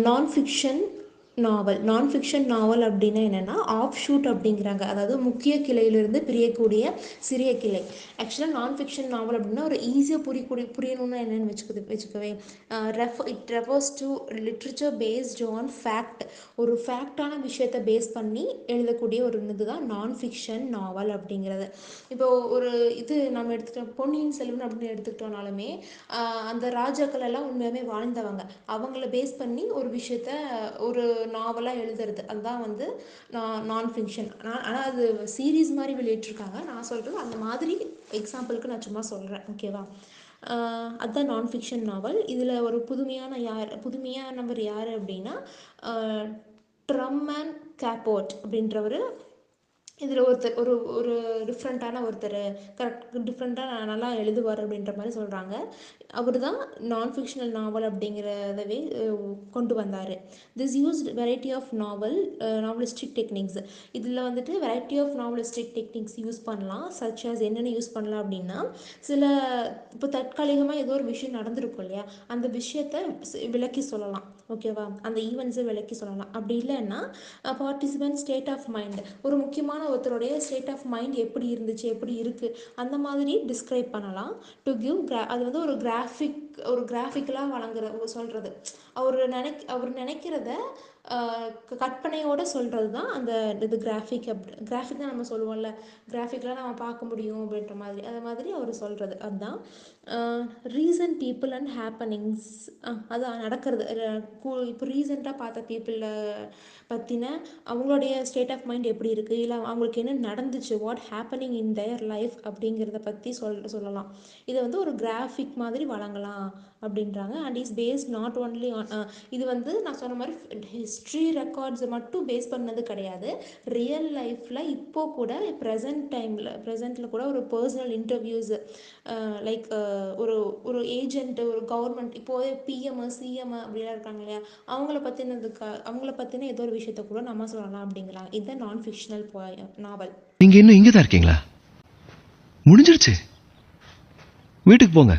நான் ஃபிக்ஷன் நாவல் அப்படின்னா என்னென்னா ஆஃப் ஷூட் அப்படிங்கிறாங்க. அதாவது முக்கிய கிளையிலிருந்து பிரியக்கூடிய சிறிய கிளை. ஆக்சுவலாக நான் ஃபிக்ஷன் நாவல் அப்படின்னா ஒரு ஈஸியாக புரியணும்னா என்னென்னு வச்சுக்கவே it refers to literature based on fact. ஒரு ஃபேக்டான விஷயத்தை பேஸ் பண்ணி எழுதக்கூடிய ஒரு இதுதான் நான் ஃபிக்ஷன் நாவல் அப்படிங்கிறது. இப்போ ஒரு இது நம்ம எடுத்துக்கிட்டோம், பொன்னியின் செல்வன் அப்படின்னு எடுத்துக்கிட்டோம்னாலுமே அந்த ராஜாக்கள் எல்லாம் உண்மையாகவே வாழ்ந்தவங்க. அவங்கள பேஸ் பண்ணி ஒரு விஷயத்த ஒரு நாவலாக எழுதுறது, அதுதான் வந்து நான் ஃபிக்ஷன். ஆனால் அது சீரீஸ் மாதிரி வெளியிட்டிருக்காங்க. நான் சொல்கிறது அந்த மாதிரி எக்ஸாம்பிளுக்கு நான் சும்மா சொல்கிறேன், ஓகேவா? அதுதான் நான் ஃபிக்ஷன் நாவல். இதில் ஒரு புதுமையானவர் யார் அப்படின்னா ட்ரம்மன் கேப்போர்ட் அப்படின்றவர். இதில் ஒரு ஒரு டிஃப்ரெண்ட்டான ஒருத்தர், டிஃப்ரெண்ட்டாக நல்லா எழுதுவார் அப்படின்ற மாதிரி சொல்கிறாங்க. அவர் தான் நான் ஃபிக்ஷனல் நாவல் அப்படிங்கிறதவே கொண்டு வந்தார். This used variety of novelistic techniques. இதில் வந்துட்டு variety of novelistic techniques use பண்ணலாம். சச் ஆஸ் என்னென்ன யூஸ் பண்ணலாம் அப்படின்னா, சில இப்போ தற்காலிகமாக ஏதோ ஒரு விஷயம் நடந்திருக்கும் இல்லையா, அந்த விஷயத்தை விளக்கி சொல்லலாம், ஓகேவா? அந்த ஈவெண்ட்ஸை விளக்கி சொல்லலாம். அப்படி இல்லைன்னா பார்ட்டிசிபென்ட் ஸ்டேட் ஆஃப் மைண்ட், ஒரு முக்கியமான ஒருத்தருடைய ஸ்டேட் ஆஃப் மைண்ட் எப்படி இருந்துச்சு, எப்படி இருக்குது, அந்த மாதிரி டிஸ்கிரைப் பண்ணலாம். டு கிவ் அது வந்து ஒரு கிராஃபிக்கலாக சொல்கிறது. அவர் நினைக்கிறத கற்பனையோடு சொல்கிறது தான் அந்த இது கிராஃபிக். கிராஃபிக் தான் நம்ம சொல்லுவோம்ல, கிராஃபிக்லாம் நம்ம பார்க்க முடியும் அப்படின்ற மாதிரி, அது மாதிரி அவர் சொல்கிறது அதுதான். ரீசன்ட் பீப்புள் அண்ட் ஹேப்பனிங்ஸ், அதான் நடக்கிறது. இப்போ ரீசெண்டாக பார்த்த பீப்புளை பற்றின அவங்களுடைய ஸ்டேட் ஆஃப் மைண்ட் எப்படி இருக்குது, இல்லை அவங்களுக்கு என்ன நடந்துச்சு, what happening in their life அப்படிங்கிறத பற்றி சொல்லலாம். இதை வந்து ஒரு கிராஃபிக் மாதிரி வழங்கலாம் அப்படின்றாங்க. And is based not only on, இது வந்து நான் சொன்ன மாதிரி ஹிஸ்ட்ரி ரெக்கார்ட்ஸை மட்டும் பேஸ் பண்ணது கிடையாது. ரியல் லைஃப்பில் இப்போது கூட ப்ரெசென்ட்டில் கூட ஒரு பர்சனல் இன்டர்வியூஸ், லைக் ஒரு ஒரு ஏஜென்ட்டு, ஒரு கவர்மெண்ட், இப்போதே பிஎம் சிஎம் அப்படிலாம் இருக்காங்க இல்லையா, அவங்கள பற்றின ஏதோ ஒரு விஷயத்த கூட நம்ம சொல்லலாம் அப்படிங்கிறாங்க. இதுதான் நான் ஃபிக்ஷனல் நாவல். நீங்க இன்னும் இங்கே தான் இருக்கீங்களா? முடிஞ்சிருச்சு, வீட்டுக்கு போங்க.